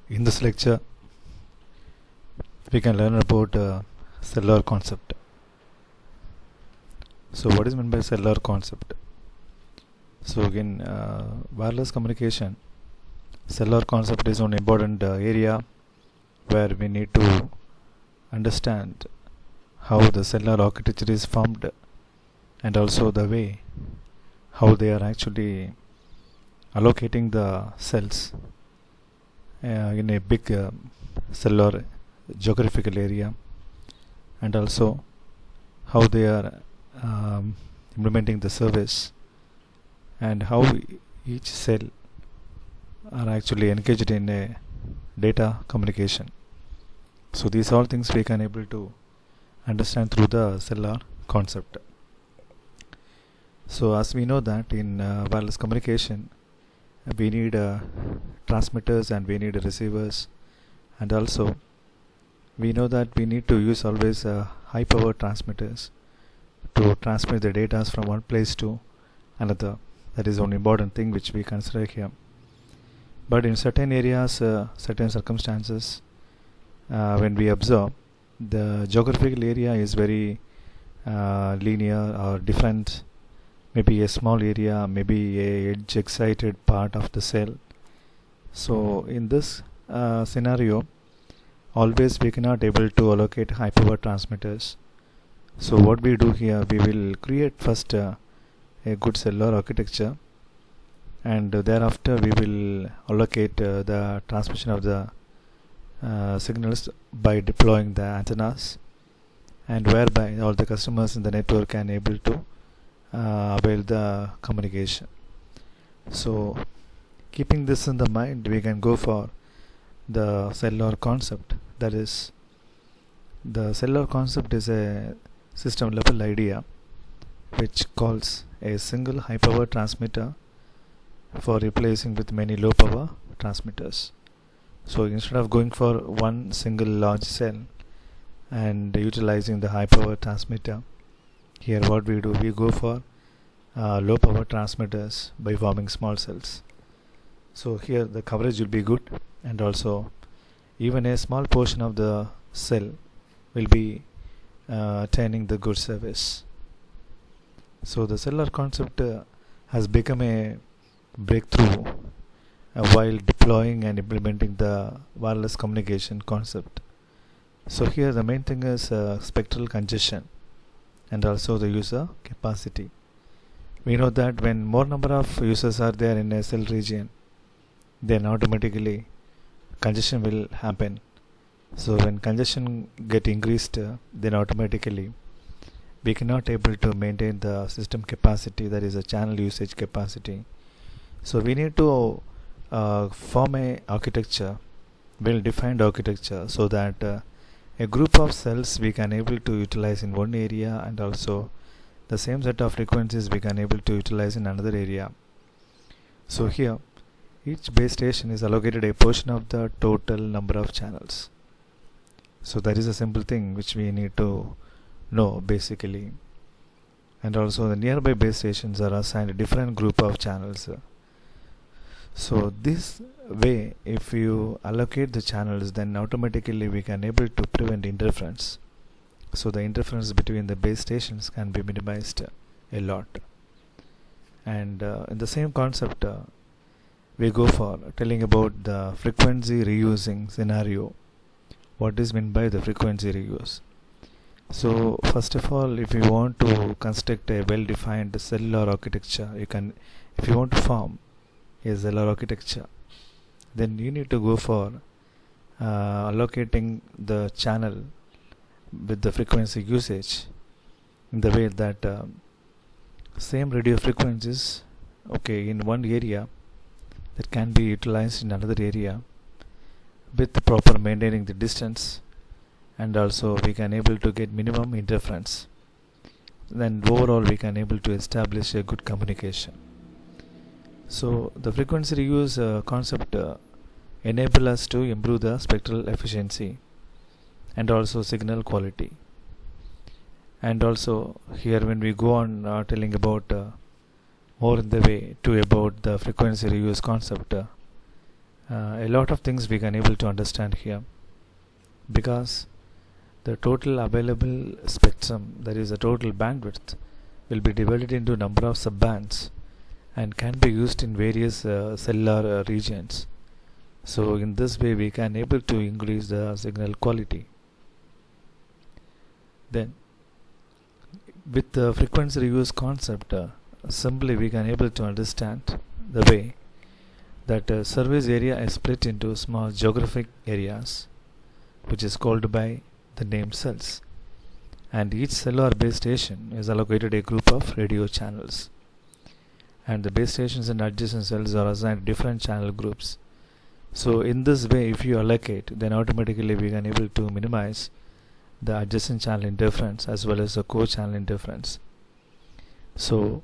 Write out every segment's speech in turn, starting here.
In this lecture, we can learn about cellular concept. So, what is meant by cellular concept? So, again, wireless communication, cellular concept is one important area where we need to understand how the cellular architecture is formed and also the way how they are actually allocating the cells in a big cellular geographical area, and also how they are implementing the service and how each cell are actually engaged in a data communication. So these all things we can able to understand through the cellular concept. So as we know that in wireless communication we need transmitters and we need receivers, and also we know that we need to use always high power transmitters to transmit the data from one place to another. That is one important thing which we consider here. But in certain areas, certain circumstances, when we observe, the geographical area is very linear or different. Maybe a small area, maybe a edge excited part of the cell. So in this scenario, always we cannot able to allocate high power transmitters. So what we do here, we will create first a good cellular architecture, and thereafter we will allocate the transmission of the signals by deploying the antennas, and whereby all the customers in the network can able to avail the communication. So keeping this in the mind, we can go for the cellular concept. That is, the cellular concept is a system level idea which calls a single high power transmitter for replacing with many low power transmitters. So instead of going for one single large cell and utilizing the high power transmitter, here what we do, we go for low power transmitters by forming small cells. So here the coverage will be good, and also even a small portion of the cell will be attaining the good service. So the cellular concept has become a breakthrough while deploying and implementing the wireless communication concept. So here the main thing is spectral congestion and also the user capacity. We know that when more number of users are there in a cell region, then automatically congestion will happen. So when congestion get increased, then automatically we cannot able to maintain the system capacity, that is a channel usage capacity. So we need to form a architecture, well defined architecture, so that a group of cells we can able to utilize in one area, and also the same set of frequencies we can able to utilize in another area. So here each base station is allocated a portion of the total number of channels. So that is a simple thing which we need to know basically. And also the nearby base stations are assigned a different group of channels. So this way, if you allocate the channels, then automatically we can able to prevent interference. So the interference between the base stations can be minimized a lot. And in the same concept, we go for telling about the frequency reusing scenario. What is meant by the frequency reuse? So first of all, if you want to construct a well-defined cellular architecture, you can, if you want to form a cellular architecture, then you need to go for allocating the channel with the frequency usage in the way that same radio frequencies, okay, in one area that can be utilized in another area with proper maintaining the distance, and also we can able to get minimum interference. Then overall we can able to establish a good communication. So the frequency reuse concept enable us to improve the spectral efficiency and also signal quality. And also here when we go on telling about more in the way to about the frequency reuse concept, A lot of things we can able to understand here, because the total available spectrum, that is the total bandwidth, will be divided into number of subbands and can be used in various cellular regions. So in this way we can able to increase the signal quality. Then with the frequency reuse concept, simply we can able to understand the way that service area is split into small geographic areas, which is called by the name cells, and each cell or base station is allocated a group of radio channels, and the base stations and adjacent cells are assigned different channel groups. So in this way, if you allocate, then automatically we can able to minimize the adjacent channel interference as well as the core channel interference. So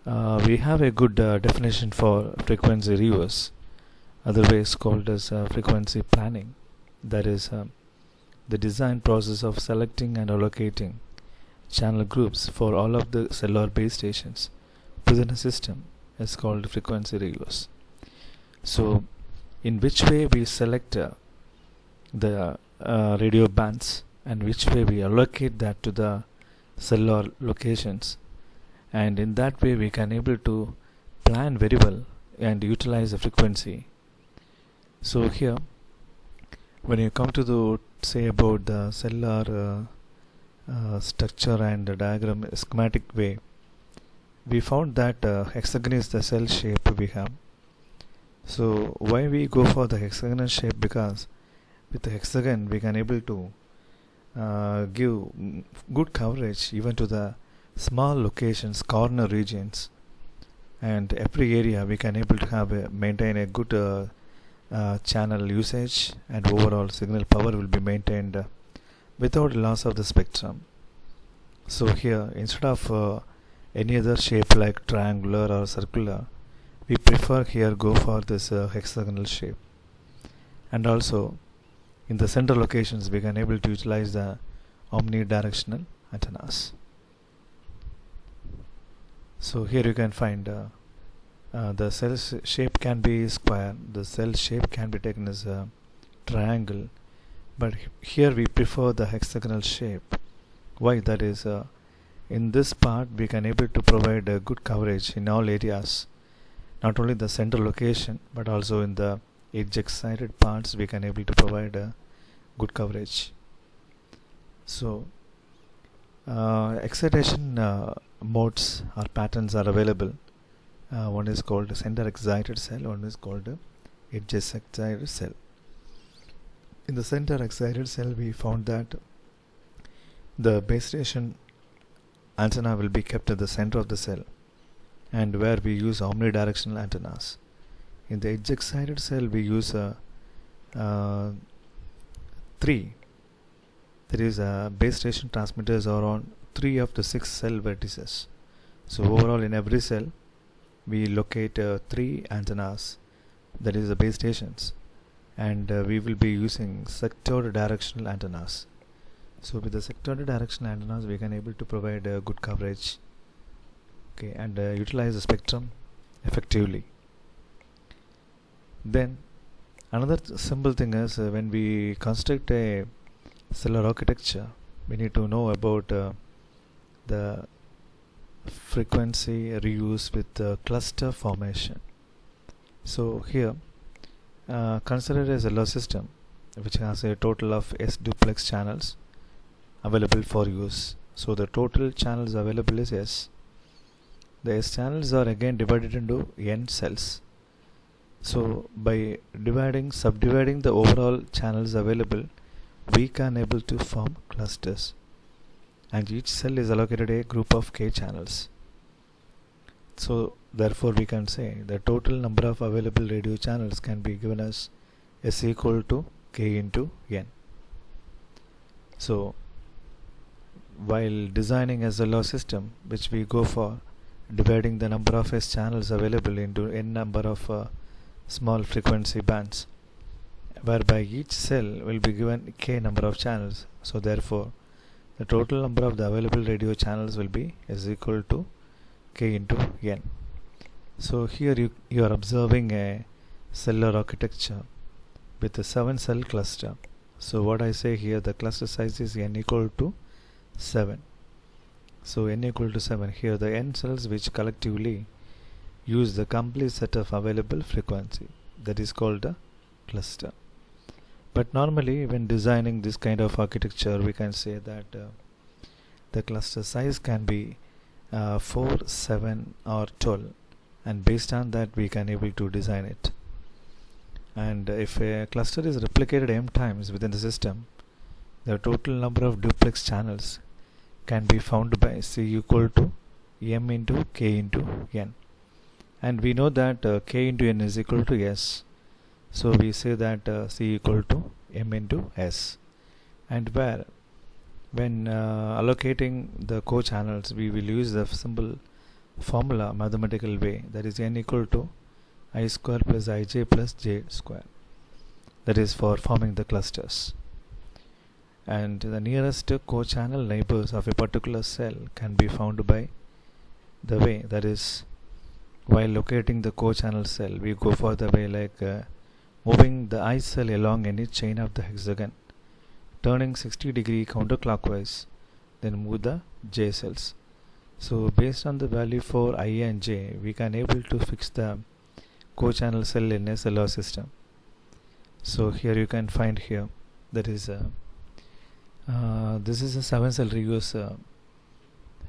we have a good definition for frequency reuse, otherwise called as frequency planning. That is the design process of selecting and allocating channel groups for all of the cellular base stations within a system is called frequency reuse. So in which way we select the radio bands, and which way we allocate that to the cellular locations, and in that way we can able to plan very well and utilize the frequency. So here, when you come to the say about the cellular structure and the diagram schematic way, we found that hexagon is the cell shape we have. So why we go for the hexagonal shape? Because with the hexagon we can able to give good coverage even to the small locations, corner regions, and every area we can able to have maintain a good channel usage, and overall signal power will be maintained without loss of the spectrum. So here, instead of any other shape like triangular or circular, we prefer here go for this hexagonal shape. And also in the center locations we can able to utilize the omnidirectional antennas. So here you can find the cell shape can be square, the cell shape can be taken as a triangle, but here we prefer the hexagonal shape. Why? That is in this part we can able to provide a good coverage in all areas, not only the center location but also in the edge excited parts we can able to provide a good coverage. So excitation modes or patterns are available. One is called center excited cell, one is called edge excited cell. In the center excited cell we found that the base station antenna will be kept at the center of the cell, and where we use omnidirectional antennas. In the edge excited cell we use 3. There is base station transmitters are on 3 of the 6 cell vertices. So overall in every cell we locate 3 antennas, that is the base stations, and we will be using sector directional antennas. So with the sector directional antennas we can able to provide good coverage, okay, and utilize the spectrum effectively. Then another simple thing is when we construct a cellular architecture, we need to know about the frequency reuse with cluster formation. So here consider a cellular system which has a total of S duplex channels available for use. So the total channels available is S. The S channels are again divided into N cells. So by subdividing the overall channels available, we can able to form clusters, and each cell is allocated a group of K channels. So therefore we can say the total number of available radio channels can be given as S equal to K into N. So while designing a cellular system, which we go for dividing the number of S channels available into N number of small frequency bands, whereby each cell will be given K number of channels. So therefore the total number of the available radio channels will be S equal to K into N. So here you are observing a cellular architecture with a 7 cell cluster. So what I say here, the cluster size is n equal to 7. So n equal to 7. Here the n cells which collectively use the complete set of available frequency, that is called a cluster. But normally when designing this kind of architecture, we can say that the cluster size can be 4, 7 or 12, and based on that we can able to design it. And if a cluster is replicated m times within the system, the total number of duplex channels can be found by C equal to m into k into n. And we know that k into n is equal to s. So we say that C equal to m into s. And where when allocating the co-channels, we will use the simple formula mathematical way, that is n equal to I square plus ij plus j square, that is for forming the clusters. And the nearest co-channel neighbors of a particular cell can be found by the way, that is while locating the co-channel cell, we go for the way like moving the I cell along any chain of the hexagon, turning 60-degree counterclockwise, then move the j cells. So based on the value for I and j, we can able to fix the co-channel cell in a cellular system. So here you can find here, that is this is a 7 cell reuse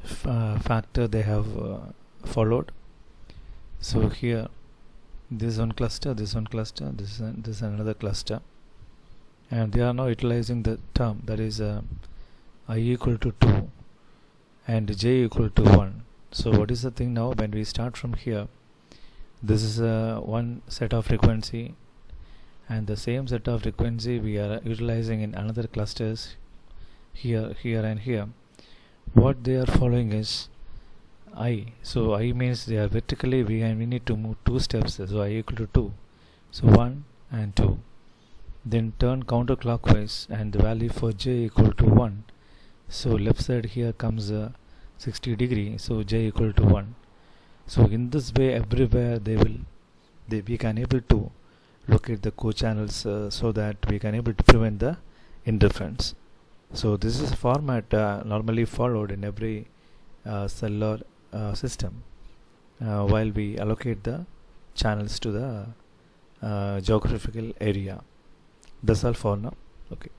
factor they have followed. So here this one cluster, this one cluster, this is another cluster, and they are now utilizing the term, that is I equal to 2 and j equal to 1. So what is the thing now, when we start from here, this is one set of frequency, and the same set of frequency we are utilizing in another clusters here, here and here. What they are following is I. So I means they are vertically, we need to move 2 steps, so I equal to 2. So 1 and 2. Then turn counterclockwise, and the value for j equal to 1. So left side here comes 60 degree, so j equal to 1. So in this way, everywhere we can able to locate the co-channels so that we can able to prevent the interference. So this is a format normally followed in every cellular system while we allocate the channels to the geographical area. That's all for now. Okay.